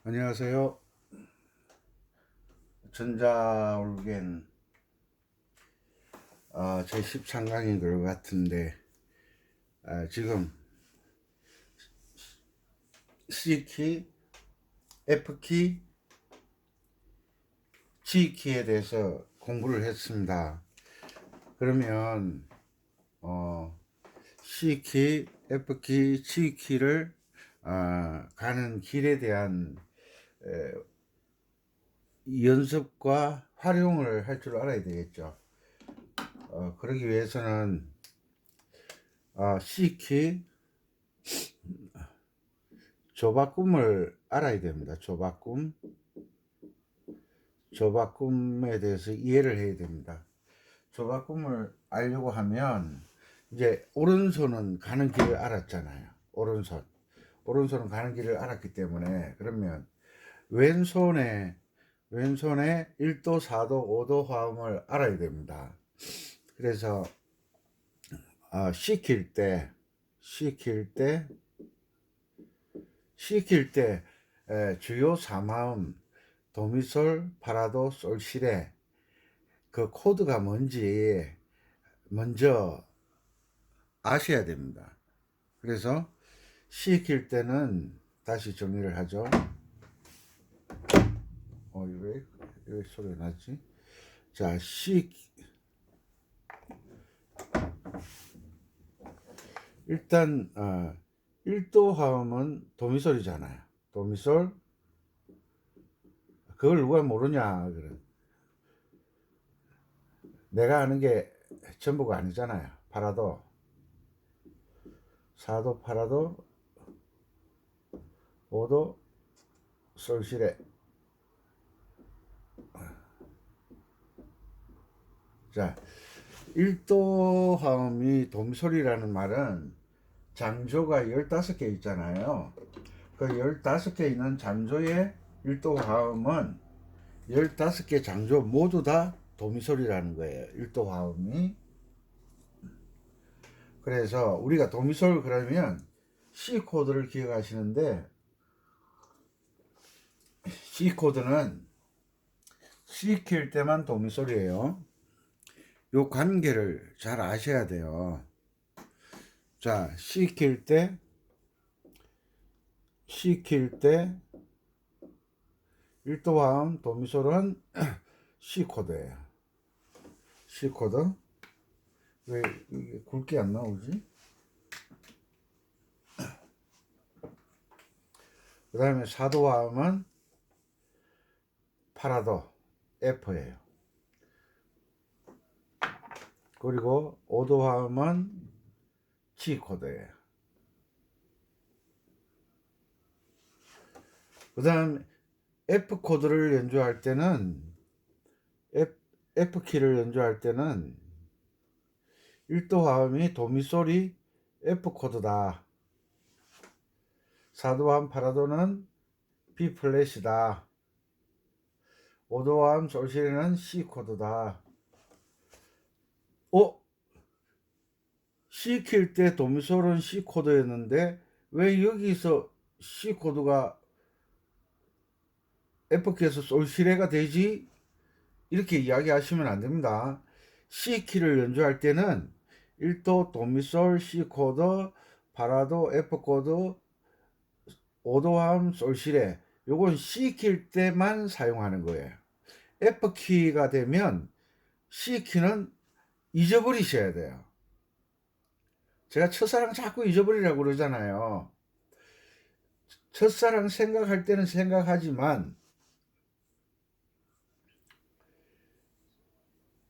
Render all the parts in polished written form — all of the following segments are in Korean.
안녕하세요. 전자올겐 제 13강인 것 같은데 지금 C키, F키, G키에 대해서 공부를 했습니다. 그러면 C키, F키, G키를 가는 길에 대한 연습과 활용을 할 줄 알아야 되겠죠. 그러기 위해서는 C키 조바꿈을 알아야 됩니다. 조바꿈에 대해서 이해를 해야 됩니다. 조바꿈을 알려고 하면 이제 오른손은 가는 길을 알았잖아요. 오른손은 가는 길을 알았기 때문에 그러면 왼손에 1도, 4도, 5도 화음을 알아야 됩니다. 그래서 시킬 때 주요 3화음 도미솔, 파라도, 솔시레 그 코드가 뭔지 먼저 아셔야 됩니다. 그래서 시킬 때는 다시 정리를 하죠. 왜 소리가 나지? 자, 일단 1도 화음은 도미솔이잖아요. 도미솔. 그걸 누가 모르냐? 그래. 내가 아는 게 전부가 아니잖아요. 파라도, 4도, 파라도, 5도, 솔시레. 자, 1도 화음이 도미솔이라는 말은 장조가 15개 있잖아요. 그 15개 있는 장조의 1도 화음은 15개 장조 모두 다 도미솔이라는 거예요. 1도 화음이. 그래서 우리가 도미솔 그러면 C 코드를 기억하시는데 C 코드는 C 킬 때만 도미솔이에요. 요 관계를 잘 아셔야 돼요. 자, C 킬 때 C 킬 때 1도 화음 도미솔은 C 코드예요. C 코드. 왜 이게 굵게 안 나오지? 그 다음에 4도 화음은 파라도 F예요. 그리고 5도 화음은 G 코드예요. 그 다음 F 코드를 연주할 때는 F 키를 연주할 때는 1도 화음이 도미솔이 F 코드다. 4도 화음 파라도는 B 플랫이다. 5도 화음 솔시레는 C 코드다. C 킬 때 도미솔은 C 코드였는데 왜 여기서 C 코드가 F 키에서 솔시레가 되지? 이렇게 이야기하시면 안 됩니다. C 키를 연주할 때는 1도 도미솔 C 코드, 파라도 F 코드, 5도 화음 솔시레. 요건 C 킬 때만 사용하는 거예요. F 키가 되면 C 키는 잊어버리셔야 돼요. 제가 첫사랑 자꾸 잊어버리라고 그러잖아요. 첫사랑 생각할 때는 생각하지만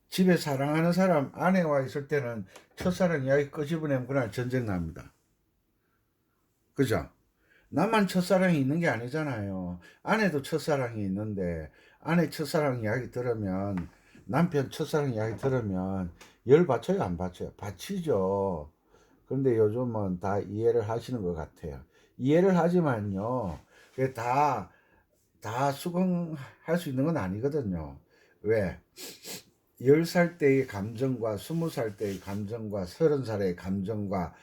집에 사랑하는 사람 아내와 있을 때는 첫사랑 이야기 끄집어내면 그날 전쟁 납니다. 그죠? 나만 첫사랑이 있는 게 아니잖아요. 아내도 첫사랑이 있는데 아내 첫사랑 이야기 들으면 남편 첫사랑 이야기 들으면 열 받쳐요, 안 받쳐요? 받치죠. 그런데 요즘은 다 이해를 하시는 것 같아요. 이해를 하지만요. 그게 다 수긍할 수 있는 건 아니거든요. 왜? 10살 때의 감정과 20살 때의 감정과 30살의 감정과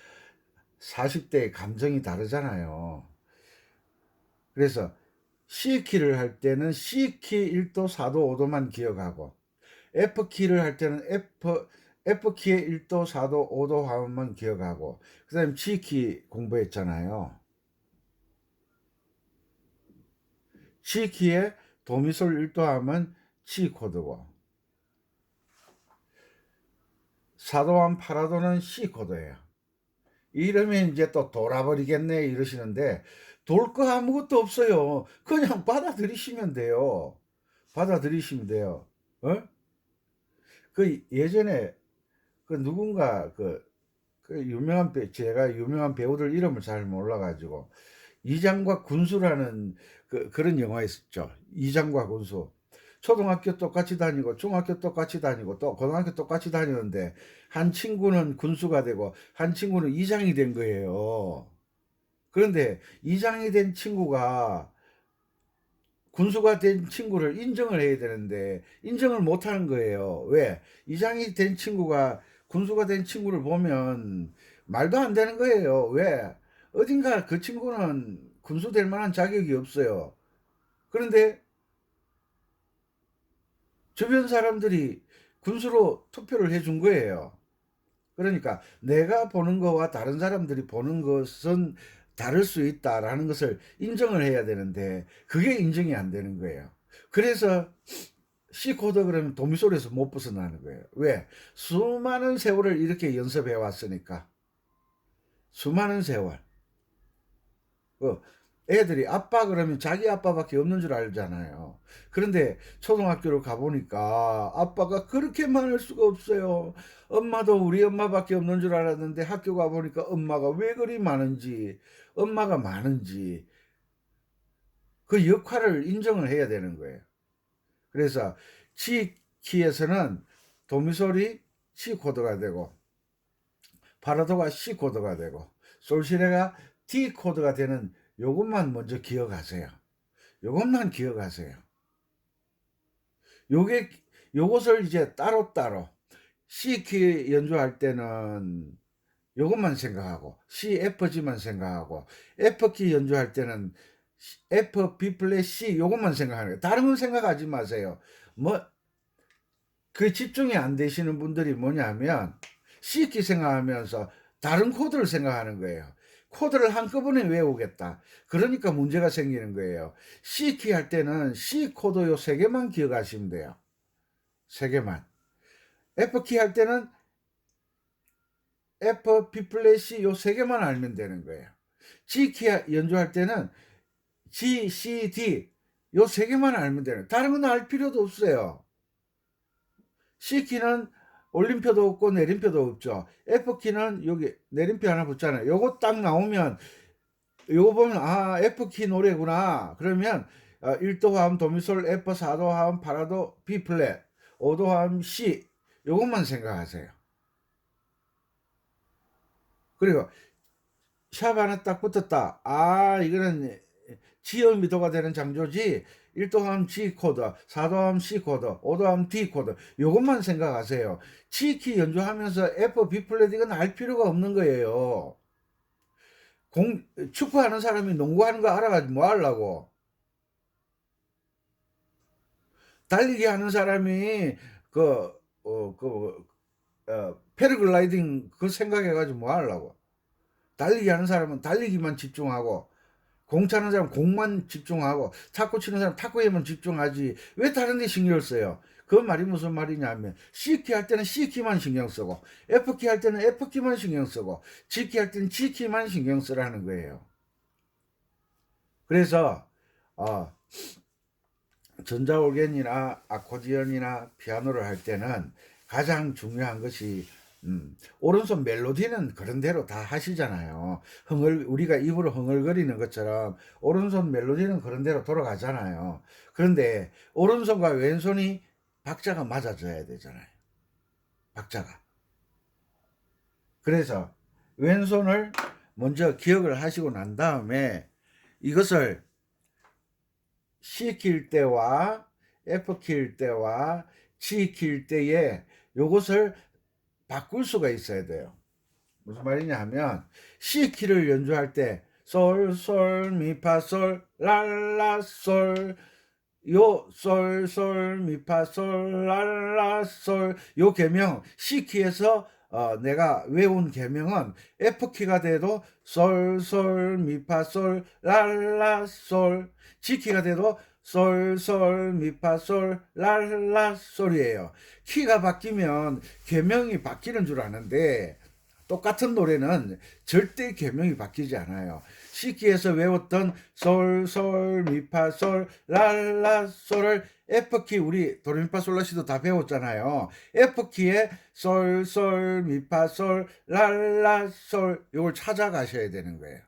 40대의 감정이 다르잖아요. 그래서 C키를 할 때는 C키 1도, 4도, 5도만 기억하고, F키를 할 때는 F키의 1도, 4도, 5도 화음만 기억하고, 그 다음에 G키 공부했잖아요. G키의 도미솔 1도 화음은 G 코드고, 4도 화음 8화도는 C 코드예요. 이러면 이제 또 돌아버리겠네 이러시는데, 돌 거 아무것도 없어요. 그냥 받아들이시면 돼요. 받아들이시면 돼요. 어? 그 예전에 그 누군가 그 유명한 제가 유명한 배우들 이름을 잘 몰라가지고 이장과 군수라는 그런 영화 있었죠. 이장과 군수. 초등학교 똑같이 다니고 중학교 똑같이 다니고 또 고등학교 똑같이 다니는데 한 친구는 군수가 되고 한 친구는 이장이 된 거예요. 그런데 이장이 된 친구가 군수가 된 친구를 인정을 해야 되는데 인정을 못 하는 거예요. 왜? 이장이 된 친구가 군수가 된 친구를 보면 말도 안 되는 거예요. 왜? 어딘가 그 친구는 군수 될 만한 자격이 없어요. 그런데 주변 사람들이 군수로 투표를 해준 거예요. 그러니까 내가 보는 거와 다른 사람들이 보는 것은 다를 수 있다라는 것을 인정을 해야 되는데 그게 인정이 안 되는 거예요. 그래서 C코드 그러면 도미솔에서 못 벗어나는 거예요. 왜? 수많은 세월을 이렇게 연습해 왔으니까. 수많은 세월. 그 애들이 아빠 그러면 자기 아빠밖에 없는 줄 알잖아요. 그런데 초등학교를 가보니까 아빠가 그렇게 많을 수가 없어요. 엄마도 우리 엄마밖에 없는 줄 알았는데 학교 가보니까 엄마가 왜 그리 많은지, 엄마가 많은지 그 역할을 인정을 해야 되는 거예요. 그래서 G키에서는 도미솔이 C 코드가 되고 파라도가 C 코드가 되고 솔시레가 D 코드가 되는 요것만 먼저 기억하세요. 요것만 기억하세요. 요것을 이제 따로따로 C키 연주할 때는 요것만 생각하고 C, FG만 생각하고 F키 연주할 때는 F, B 플랫 C 요것만 생각하는 거예요. 다른 건 생각하지 마세요. 그 집중이 안 되시는 분들이 뭐냐면 C키 생각하면서 다른 코드를 생각하는 거예요. 코드를 한꺼번에 외우겠다. 그러니까 문제가 생기는 거예요. C키 할 때는 C 코드 요 세 개만 기억하시면 돼요. 세 개만. F키 할 때는 F, B 플랫 C 요 세 개만 알면 되는 거예요. G키 연주할 때는 G, C, D 요 세 개만 알면 되는 거예요. 다른 건 알 필요도 없어요. C키는 올림표도 없고 내림표도 없죠. F키는 여기 내림표 하나 붙잖아요. 요거 딱 나오면 요거 보면 아 F키 노래구나. 그러면 1도 화음 도미솔 F, 4도 화음 파라도 B 플랫, 5도 화음 C 요것만 생각하세요. 그리고 샵 하나 딱 붙었다. 아 이거는 지음미도가 되는 장조지. 1도 화음 G 코드, 4도 화음 C 코드, 5도 화음 D 코드 요것만 생각하세요. G키 연주하면서 F, B 플랫 이건 알 필요가 없는 거예요. 축구하는 사람이 농구하는 거 알아가지고 뭐 하려고. 달리기 하는 사람이 패러글라이딩 그 생각해가지고 뭐 하려고. 달리기 하는 사람은 달리기만 집중하고 공 차는 사람 공만 집중하고 탁구 치는 사람 탁구에만 집중하지 왜 다른 데 신경을 써요? 그 말이 무슨 말이냐면 C키 할 때는 C키만 신경 쓰고 F키 할 때는 F키만 신경 쓰고 G키 할 때는 G키만 신경 쓰라는 거예요. 그래서 전자올겐이나 아코디언이나 피아노를 할 때는 가장 중요한 것이 오른손 멜로디는 그런 대로 다 하시잖아요. 우리가 입으로 흥얼거리는 것처럼 오른손 멜로디는 그런 대로 돌아가잖아요. 그런데 오른손과 왼손이 박자가 맞아져야 되잖아요. 박자가. 그래서 왼손을 먼저 기억을 하시고 난 다음에 이것을 C 킬 때와 F 킬 때와 G 킬 때에 요것을 바꿀 수가 있어야 돼요. 무슨 말이냐 하면 C 키를 연주할 때 솔솔 미파솔 랄라솔 요 솔솔 미파솔 랄라솔 요 계명 C키에서 내가 외운 계명은 F키가 돼도 솔솔 미파솔 랄라솔, G키가 돼도 솔솔 미파솔 랄라솔이에요. 키가 바뀌면 계명이 바뀌는 줄 아는데 똑같은 노래는 절대 계명이 바뀌지 않아요. C키에서 외웠던 솔, 솔, 미파, 솔, 랄라, 솔을 F키 우리 도레미파솔라시도 다 배웠잖아요. F키에 솔, 솔, 미파, 솔, 랄라, 솔 이걸 찾아가셔야 되는 거예요.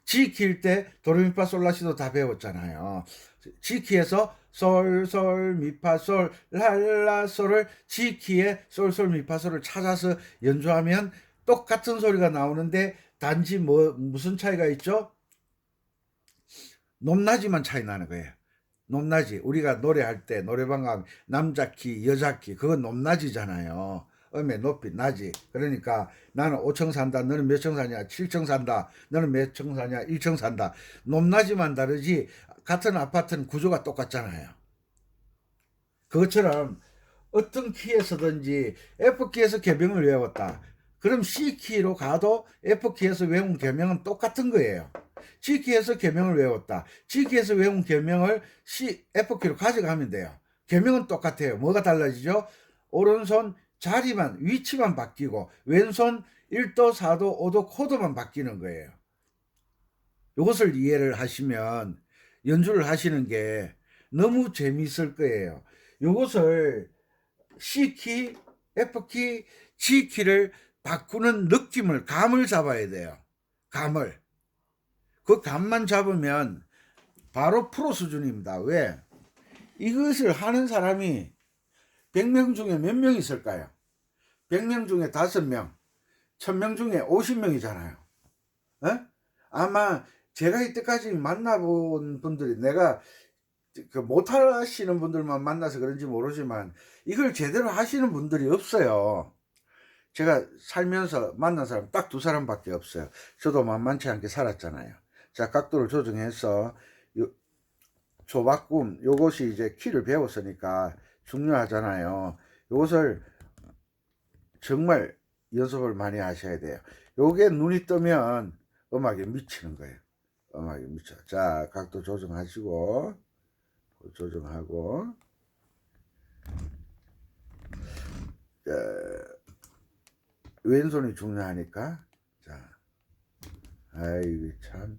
G키일 때 도레미파솔라시도 다 배웠잖아요. G키에서 솔, 솔, 미파, 솔, 랄라, 솔을 G키에 솔, 솔, 미파, 솔을 찾아서 연주하면 똑같은 소리가 나오는데 단지 무슨 차이가 있죠? 높낮이만 차이 나는 거예요. 높낮이. 우리가 노래할 때 노래방 가면 남자 키, 여자 키 그건 높낮이잖아요. 음의 높이, 낮이. 그러니까 나는 5층 산다. 너는 몇 층 사냐? 7층 산다. 너는 몇 층 사냐? 1층 산다. 높낮이만 다르지 같은 아파트는 구조가 똑같잖아요. 그것처럼 어떤 키에서든지 F키에서 계명을 외웠다. 그럼 C키로 가도 F키에서 외운 계명은 똑같은 거예요. G키에서 계명을 외웠다. G키에서 외운 계명을 F키로 가져가면 돼요. 계명은 똑같아요. 뭐가 달라지죠? 오른손 자리만, 위치만 바뀌고 왼손 1도, 4도, 5도 코드만 바뀌는 거예요. 이것을 이해를 하시면 연주를 하시는 게 너무 재미있을 거예요. 이것을 C키, F키, G키를 바꾸는 느낌을, 감을 잡아야 돼요. 감을. 그 감만 잡으면 바로 프로 수준입니다. 왜? 이것을 하는 사람이 100명 중에 몇 명 있을까요? 100명 중에 5명, 1000명 중에 50명이잖아요. 아마 제가 이때까지 만나본 분들이 내가 못하시는 분들만 만나서 그런지 모르지만 이걸 제대로 하시는 분들이 없어요. 제가 살면서 만난 사람 딱 2사람밖에 없어요. 저도 만만치 않게 살았잖아요. 자, 각도를 조정해서 조바꿈 요것이 이제 키를 배웠으니까 중요하잖아요. 요것을 정말 연습을 많이 하셔야 돼요. 요게 눈이 뜨면 음악에 미치는 거예요. 음악에 미쳐. 자, 각도 조정하시고 조정하고 왼손이 중요하니까. 자, 아이 참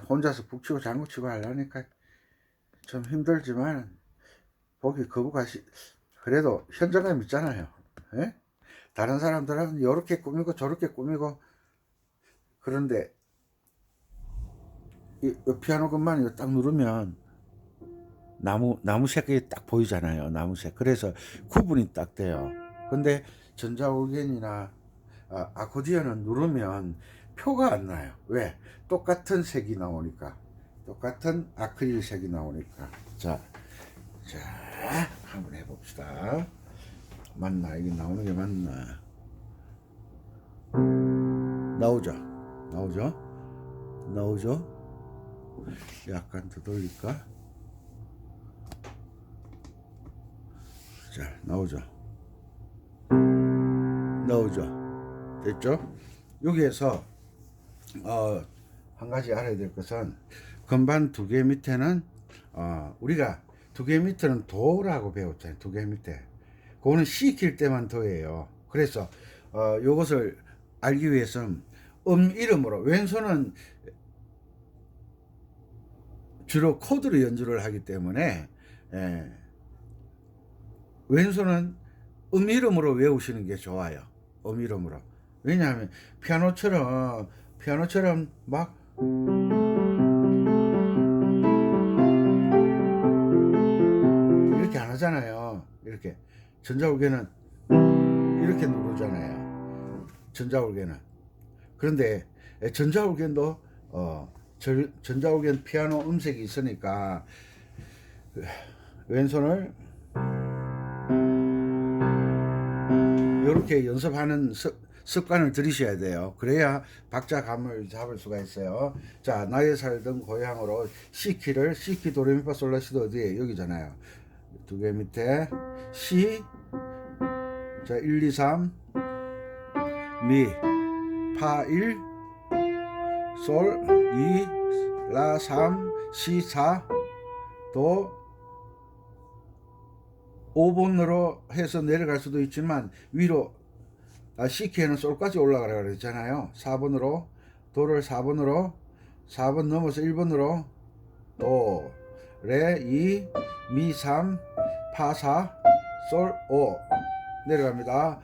혼자서 북치고 장구치고 하려니까 좀 힘들지만 보기 거부가시 그래도 현장감 있잖아요. 예? 다른 사람들은 이렇게 꾸미고 저렇게 꾸미고 그런데 이 피아노건만 딱 누르면 나무 색이 딱 보이잖아요. 나무색. 그래서 구분이 딱 돼요. 근데 전자올겐이나 아코디언은 누르면 표가 안 나요. 왜? 똑같은 색이 나오니까. 똑같은 아크릴 색이 나오니까. 자, 한번 해봅시다. 맞나? 이게 나오는 게 맞나? 나오죠? 약간 더 돌릴까? 자, 나오죠? 됐죠? 여기에서 한 가지 알아야 될 것은 건반 2개 밑에는 우리가 2개 밑에는 도라고 배웠잖아요. 2개 밑에 그거는 C 킬 때만 도예요. 그래서 요것을 알기 위해서는 이름으로 왼손은 주로 코드로 연주를 하기 때문에 왼손은 이름으로 외우시는 게 좋아요. 이름으로. 왜냐하면 피아노처럼 막 이렇게 안 하잖아요. 이렇게 전자올개는 이렇게 누르잖아요. 전자올개는. 그런데 전자올개도 전자올개는 피아노 음색이 있으니까 왼손을 이렇게 연습하는 습관을 들이셔야 돼요. 그래야 박자 감을 잡을 수가 있어요. 자, 나의 살던 고향으로 C키를 C키 도레미파솔라시도 어디에 여기잖아요. 두 개 밑에 C, 자 1, 2, 3 미, 파 1, 솔 2, 라 3, C 4, 도 5번으로 해서 내려갈 수도 있지만 위로 C키에는 솔까지 올라가라 그랬잖아요. 4번으로 도를 4번으로 4번 넘어서 1번으로 도, 레 2, 미 3, 파 4, 솔 5 내려갑니다.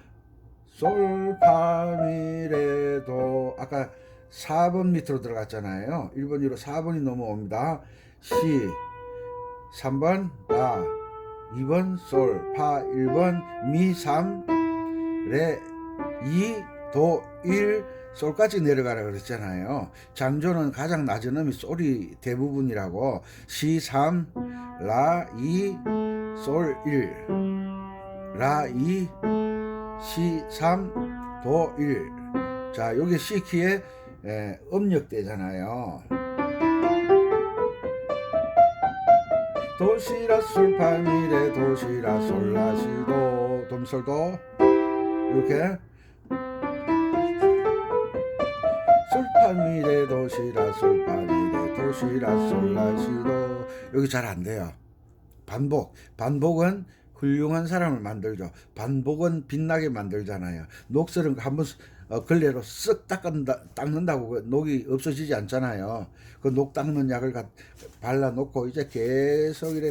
솔, 파, 미, 레, 도. 아까 4번 밑으로 들어갔잖아요. 1번, 2로 4번이 넘어옵니다. C 3번 라, 2번 솔, 파 1번 미 3, 레 2, 도 1, 솔까지 내려가라 그랬잖아요. 장조는 가장 낮은 음이 솔이 대부분이라고. C 3, 라 2, 솔 1, 라 2, C 3, 도 1. 자, 여기 C키의 음역대잖아요. 도시라 솔파미레 도시라 솔라시도 돔솔도 이렇게 솔파미레 도시라 솔파미레 도시라 솔라시도. 여기 잘 안 돼요. 반복은 훌륭한 사람을 만들죠. 반복은 빛나게 만들잖아요. 녹슬은 거 한번 걸레로 쓱 닦는다고 그 녹이 없어지지 않잖아요. 그 녹 닦는 약을 발라놓고 이제 계속 이래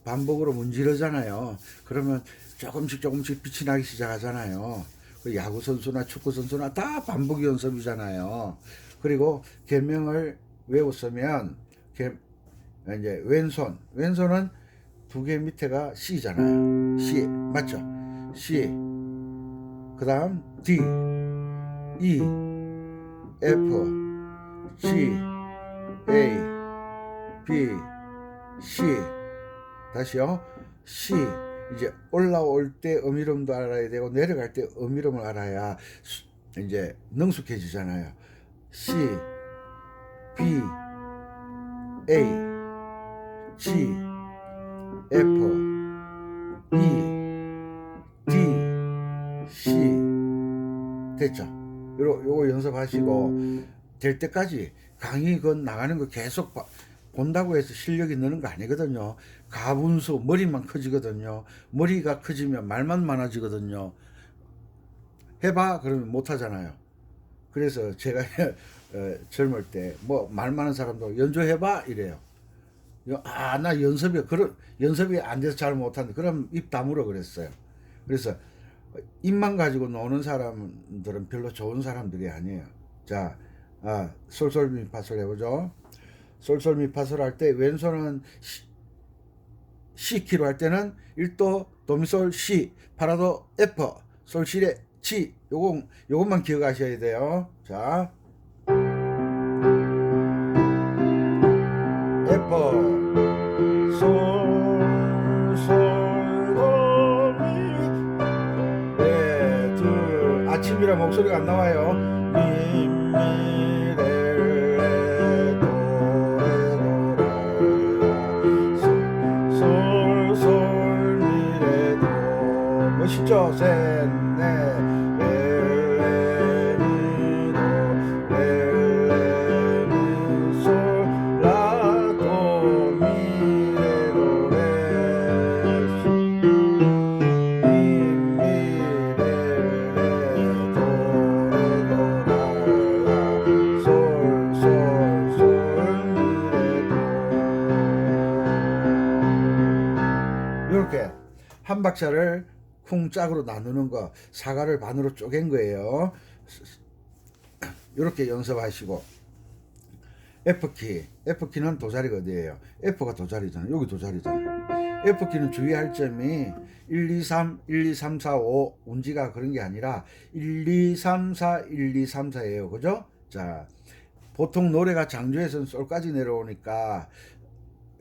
반복으로 문지르잖아요. 그러면 조금씩 빛이 나기 시작하잖아요. 그 야구 선수나 축구 선수나 다 반복 연습이잖아요. 그리고 계명을 외웠으면 이제 왼손은 두 개 밑에가 C잖아요. C 맞죠? C 그 다음 D, E, F, G, A, B, C. 다시요. C. 이제 올라올 때 음이름도 알아야 되고 내려갈 때 음이름을 알아야 이제 능숙해지잖아요. C, B, A, G, F, E, D, C. 됐죠? 요거 연습하시고 될 때까지 강의 나가는 거 계속 본다고 해서 실력이 느는 거 아니거든요. 가분수 머리만 커지거든요. 머리가 커지면 말만 많아지거든요. 해봐 그러면 못하잖아요. 그래서 제가 젊을 때 뭐 말 많은 사람도 연주해봐 이래요. 나 연습이 안 돼서 잘 못하는데 그럼 입 다물어 그랬어요. 그래서 입만 가지고 노는 사람들은 별로 좋은 사람들이 아니에요. 자, 솔솔미파솔 해보죠. 솔솔미파솔 할 때 왼손은 C키로 할 때는 1도 도미솔 C, 파라도 F, 솔시레 C. 요것만 기억하셔야 돼요. 자, F, 솔, 도, 미. 아침이라 목소리가 안 나와요. 미, 미, 레, 레, 도, 레, 도, 라, 솔, 솔, 미, 레, 도. 멋있죠? 셋, 넷, 레, 레, 미, 도, 레, 레, 미, 솔, 라, 도, 미, 레, 도, 레, 이렇게 한 박자를 쿵짝으로 나누는 거, 사과를 반으로 쪼갠 거예요. 이렇게 연습하시고 F키는 도자리가 어디예요? F가 도자리잖아요. 여기 도자리잖아요. F키는 주의할 점이 1, 2, 3, 1, 2, 3, 4, 5 운지가 그런 게 아니라 1, 2, 3, 4, 1, 2, 3, 4예요. 그죠? 자, 보통 노래가 장조에서는 솔까지 내려오니까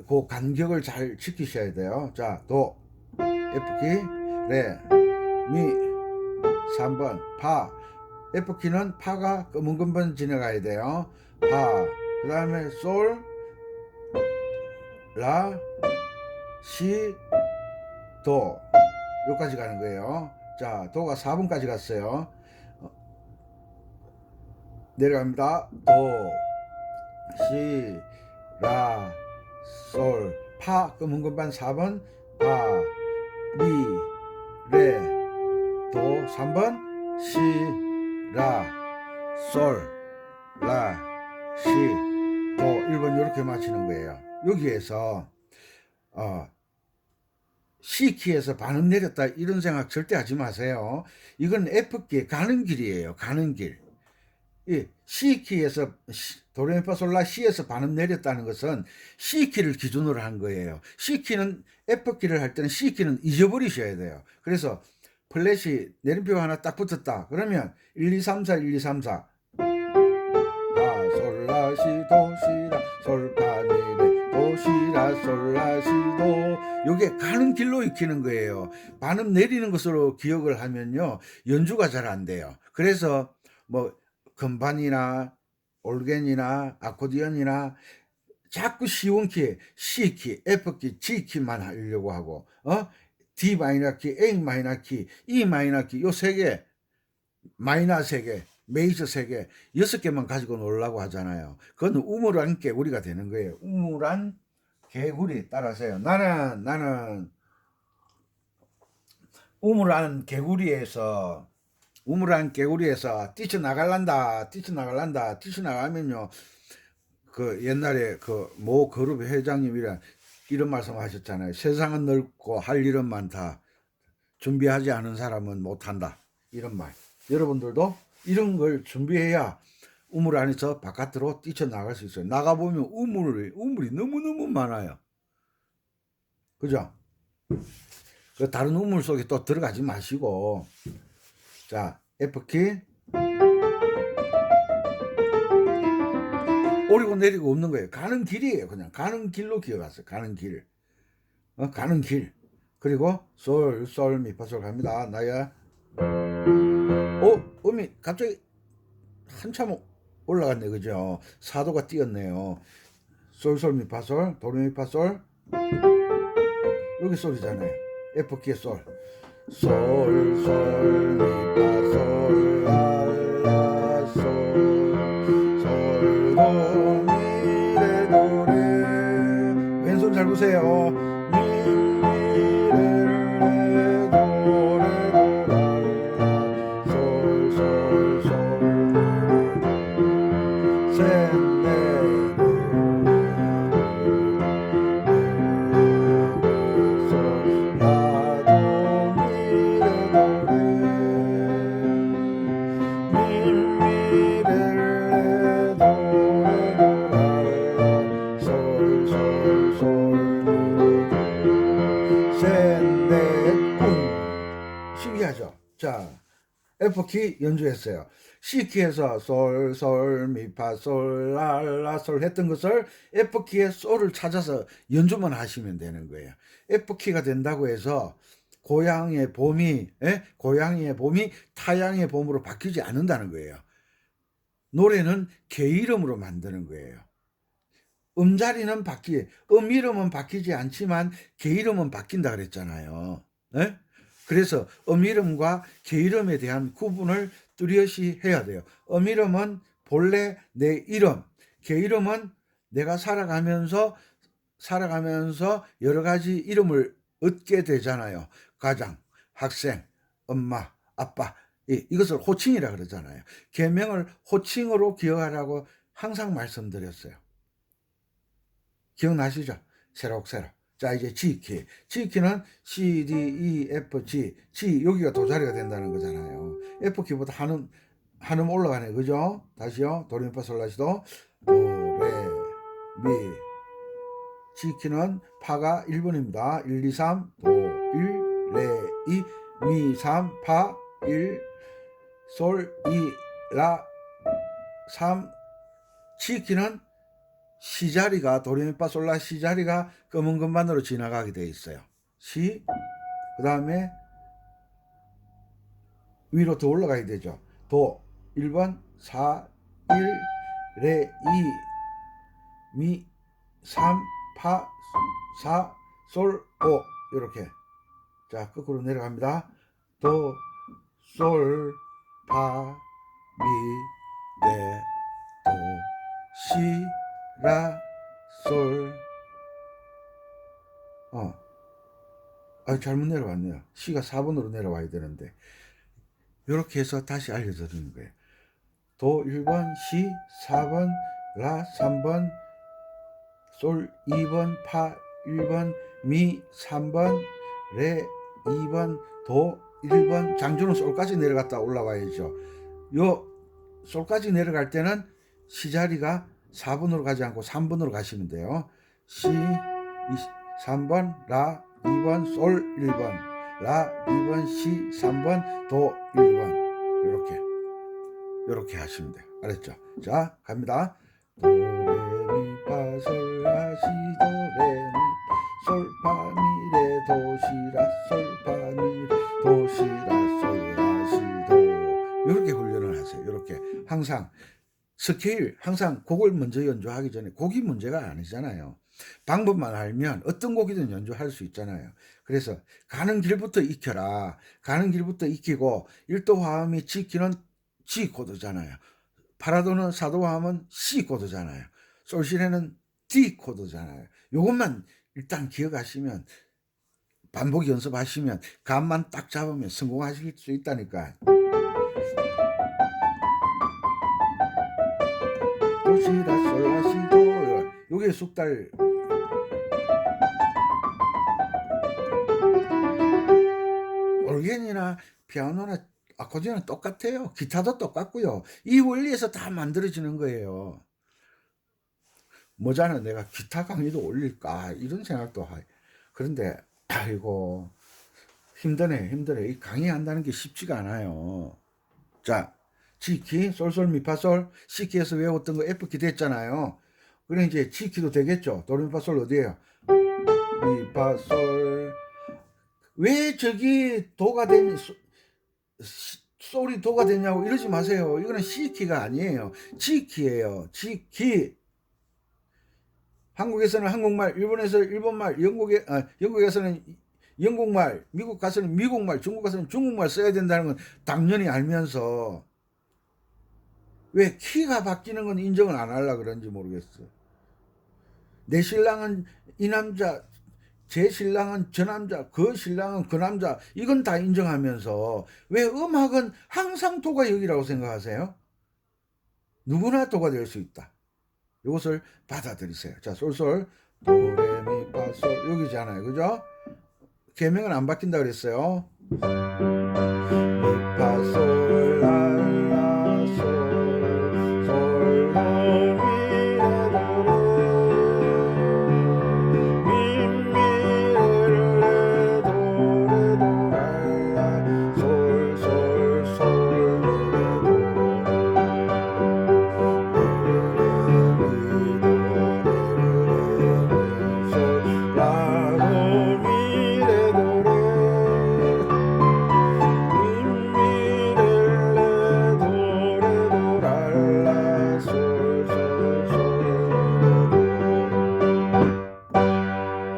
그 간격을 잘 지키셔야 돼요. 자, 도, F키, 레, 미, 3번 파. F키는 파가 검은 건반 지나가야 돼요. 파. 그 다음에 솔, 라, 시, 도. 여기까지 가는 거예요. 자, 도가 4번까지 갔어요. 내려갑니다. 도, 시, 라, 솔, 파, 검은 건반 4번, 파, 미, 레, 도 3번, 시, 라, 솔, 라, 시, 도 1번 이렇게 맞히는 거예요. 여기에서 C키에서 반음 내렸다 이런 생각 절대 하지 마세요. 이건 F키의 가는 길이에요. 가는 길. 이 C키에서 도레미파솔라 C에서 반음 내렸다는 것은 C키를 기준으로 한 거예요. C키는 F키를 할 때는 C키는 잊어버리셔야 돼요. 그래서 플랫이 내림표가 하나 딱 붙었다. 그러면 1, 2, 3, 4, 1, 2, 3, 4 라, 솔, 라, 시, 도, 시, 라, 솔, 파, 미, 레, 도, 시, 라, 솔, 라, 시, 도. 요게 가는 길로 익히는 거예요. 반음 내리는 것으로 기억을 하면요. 연주가 잘 안 돼요. 그래서 뭐 건반이나 올겐이나 아코디언이나 자꾸 쉬운 키, C키, F키, G키만 하려고 하고 D 마이너 키, A 마이너 키, E 마이너 키 요 세 개, 마이너 3개, 메이저 3개, 6개만 가지고 놀라고 하잖아요. 그건 우물안 개구리가 되는 거예요. 우물안 개구리 따라서요. 나는 우물안 개구리에서 뛰쳐나가면요. 그 옛날에 그 모 그룹 회장님이랑 이런 말씀 하셨잖아요. 세상은 넓고 할 일은 많다. 준비하지 않은 사람은 못한다. 이런 말. 여러분들도 이런 걸 준비해야 우물 안에서 바깥으로 뛰쳐나갈 수 있어요. 나가보면 우물이 너무너무 많아요. 그죠? 그 다른 우물 속에 또 들어가지 마시고, 자, F키. 오르고 내리고 없는 거예요. 가는 길이에요. 그냥 가는 길로 기어갔어요. 가는 길. 가는 길. 그리고 솔, 미, 파, 솔 갑니다. 나야. 음이 갑자기 한참 올라갔네. 그죠? 4도가 뛰었네요. 솔, 미, 파, 솔, 도레미, 파, 솔. 여기 솔이잖아요. F키의 솔. 솔, 미, 파, 솔, 라, 라, 솔, 도, 미, 레, 도, 레. 왼손 잘 보세요. 미, 레, 도, 레, 도, 라, 솔, 셋, 넷, 솔, 라, 도, 미, 레, 도, 레. 미, 레, 도, 레, 도, 라, 솔, 셋, 넷, 꿍. 신기하죠? 자, F키 연주했어요. C키에서 솔, 미, 파, 솔, 라, 솔 했던 것을 F키의 솔을 찾아서 연주만 하시면 되는 거예요. F키가 된다고 해서 고향의 봄이 타향의 봄으로 바뀌지 않는다는 거예요. 노래는 개 이름으로 만드는 거예요. 음자리는 이름은 바뀌지 않지만 개 이름은 바뀐다 그랬잖아요. 네? 그래서 이름과 개 이름에 대한 구분을 뚜렷이 해야 돼요. 이름은 본래 내 이름, 개 이름은 내가 살아가면서 여러 가지 이름을 얻게 되잖아요. 가장, 학생, 엄마, 아빠. 이것을 호칭이라 그러잖아요. 계명을 호칭으로 기억하라고 항상 말씀드렸어요. 기억나시죠? 새록새록. 자, 이제 G키. G키는 C, D, E, F, G. G, 여기가 도자리가 된다는 거잖아요. F키보다 한음 올라가네. 그죠? 다시요. 도레미파솔라시도. 도, 레, 미. G키는 파가 1번입니다. 1, 2, 3, 도, 1, 레, 2, 미, 3, 파, 1, 솔, 2, 라, 3. G키는 C자리가 도레미파솔라 C자리가 검은 건반으로 지나가게 되어 있어요. C, 그 다음에 위로 더 올라가야 되죠. 도 1번 4 1 레 2 미 3 파 4 솔 5 이렇게. 자, 거꾸로 내려갑니다. 도 솔 파 미 레 도 시 라 솔 잘못 내려왔네요. C가 4번으로 내려와야 되는데 이렇게 해서 다시 알려드리는 거예요. 도 1번, C 4번, 라 3번, 솔 2번, 파 1번, 미 3번, 레 2번, 도 1번. 장조는 솔까지 내려갔다 올라와야죠. 요 솔까지 내려갈 때는 C 자리가 4번으로 가지 않고 3번으로 가시면 돼요. C 3번, 라 2번, 솔 1번, 라 2번, C 3번, 도 1번. 이렇게 하시면 돼요. 알았죠? 자, 갑니다. 도, 레, 미, 파, 솔, 라, 시, 도, 레, 미, 솔, 파, 미, 레, 도, 시, 라, 솔, 파, 미, 도, 시, 라, 솔, 라, 시, 도. 이렇게 훈련을 하세요. 이렇게. 항상 스케일, 항상 곡을 먼저 연주하기 전에 곡이 문제가 아니잖아요. 방법만 알면 어떤 곡이든 연주할 수 있잖아요. 그래서 가는 길부터 익혀라. 가는 길부터 익히고 1도 화음이 G키는 G 코드잖아요. 파라도는 사도 화음은 C 코드잖아요. 솔시레는 D 코드잖아요. 요것만 일단 기억하시면 반복 연습하시면 감만 딱 잡으면 성공하실 수 있다니까. 도시라 솔라시도 요게 숙달. 오르겐이나 피아노나 아코디언은 똑같아요. 기타도 똑같고요. 이 원리에서 다 만들어지는 거예요. 모자는 내가 기타 강의도 올릴까 이런 생각도 하. 그런데 아이고 힘드네. 이 강의한다는 게 쉽지가 않아요. 자, G키 솔솔미파솔 C키에서 외웠던 거 F키 됐잖아요. 그래 이제 G키도 되겠죠. 도레미파솔 어디에요? 미파솔. 왜 저기 도가 된 솔이 도가 됐냐고 이러지 마세요. 이거는 C키가 아니에요. G키예요. G키. 한국에서는 한국말, 일본에서 일본말, 영국에서는 영국말, 미국 가서는 미국말, 중국 가서는 중국말 써야 된다는 건 당연히 알면서 왜 키가 바뀌는 건 인정을 안 하려고 그런지 모르겠어. 내 신랑은 이 남자, 제 신랑은 저 남자, 그 신랑은 그 남자, 이건 다 인정하면서 왜 음악은 항상 도가 여기라고 생각하세요? 누구나 도가 될 수 있다. 이것을 받아들이세요. 자, 솔솔 도레미파솔 여기잖아요. 그죠? 계명은 안 바뀐다 그랬어요. 미파솔 라라솔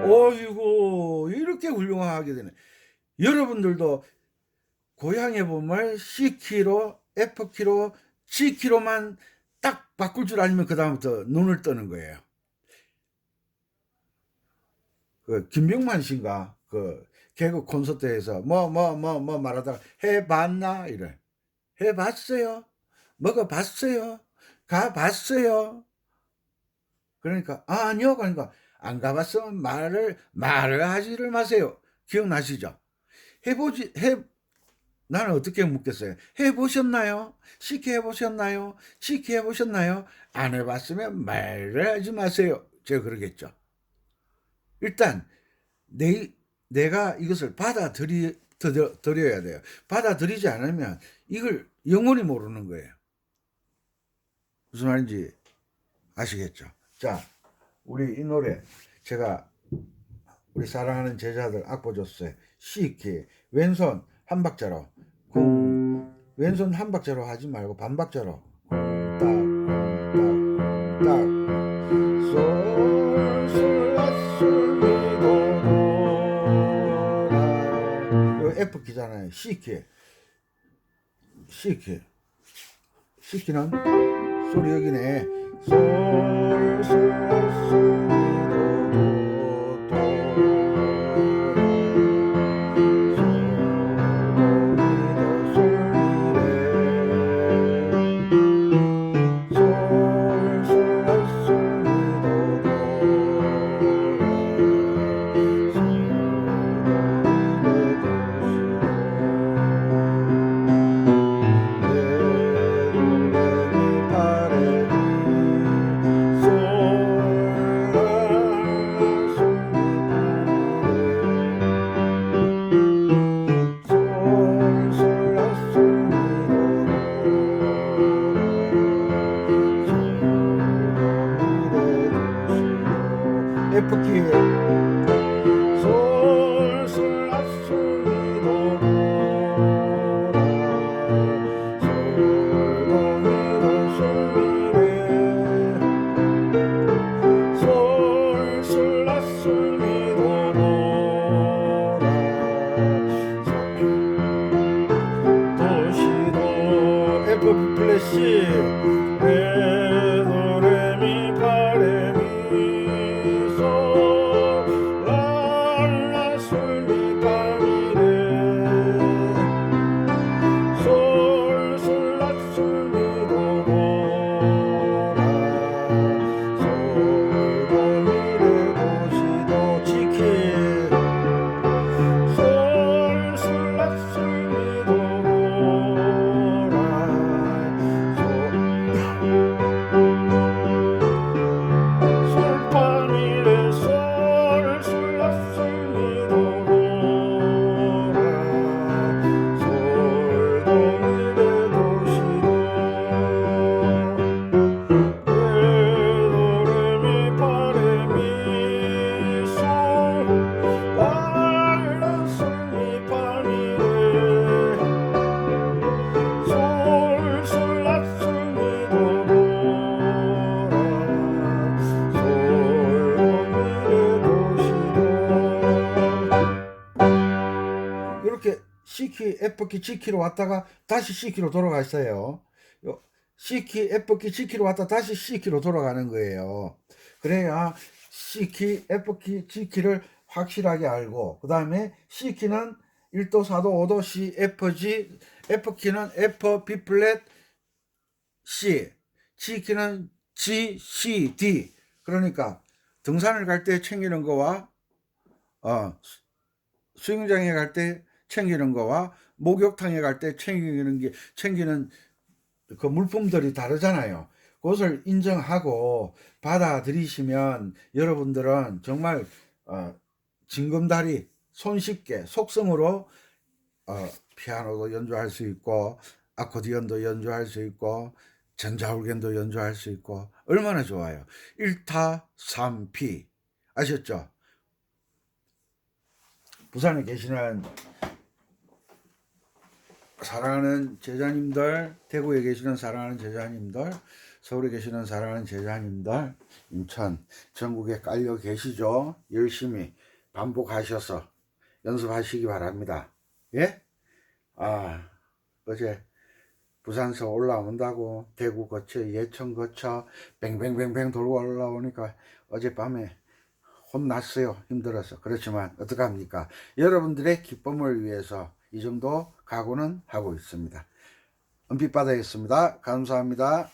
어이구 이렇게 훌륭하게 되네. 여러분들도 고향에 보면 C키로 F키로 G키로만 딱 바꿀 줄 알면 그 다음부터 눈을 뜨는 거예요. 그 김병만 씨인가 그 개그 콘서트에서 뭐 말하다가 해봤나 이래. 해봤어요. 먹어봤어요. 가봤어요. 그러니까 아니요. 그러니까 안 가봤으면 말을 하지를 마세요. 기억나시죠? 나는 어떻게 묻겠어요? 해보셨나요? C키 해보셨나요? G키 해보셨나요? 안 해봤으면 말을 하지 마세요. 제가 그러겠죠. 일단 내가 이것을 받아들여야 돼요. 받아들이지 않으면 이걸 영원히 모르는 거예요. 무슨 말인지 아시겠죠? 자, 우리 이 노래 제가 우리 사랑하는 제자들 악보 줬어요. C키 왼손 한 박자로 쿵 왼손 한 박자로 하지 말고 반 박자로. 쿵딱, 솔, 솔, 라, 솔, 미, 도, 도, 라. 이거 F 키잖아요. C 키. C 키. C 키는 소리 여기네. 솔, 솔, 라, 솔, 미, 도, 도, 도, F키 솔, 솔, 라, 솔, 미, 도, 도, 라. 솔, 도, 미, 도, 솔, 미, 레. 솔, 솔, 라, 솔, 미, 도, 도, 라. 도, 시, 도, F, B 플랫 C. 레, 도, 레, 미, 파, 레, 미. 이렇게 C키, F키, G키로 왔다가 다시 C키로 돌아가 있어요. C키, F키, G키로 왔다 다시 C키로 돌아가는 거예요. 그래야 C키, F키, G키를 확실하게 알고, 그 다음에 C키는 1도, 4도, 5도, C, F, G, F키는 F, B 플랫, C, G키는 G, C, D. 그러니까 등산을 갈 때 챙기는 거와 수영장에 갈 때 챙기는 거와 목욕탕에 갈 때 챙기는 그 물품들이 다르잖아요. 그것을 인정하고 받아들이시면 여러분들은 정말 징검다리 손쉽게 속성으로 피아노도 연주할 수 있고 아코디언도 연주할 수 있고 전자올겐도 연주할 수 있고 얼마나 좋아요. 1타 3피 아셨죠? 부산에 계시는 사랑하는 제자님들, 대구에 계시는 사랑하는 제자님들, 서울에 계시는 사랑하는 제자님들, 인천, 전국에 깔려 계시죠? 열심히 반복하셔서 연습하시기 바랍니다. 예? 어제 부산서 올라온다고 대구 거쳐 예천 거쳐 뱅뱅뱅뱅 돌고 올라오니까 어젯밤에 혼났어요. 힘들어서. 그렇지만 어떡합니까? 여러분들의 기쁨을 위해서 이 정도 각오는 하고 있습니다. 은빛바다였습니다. 감사합니다.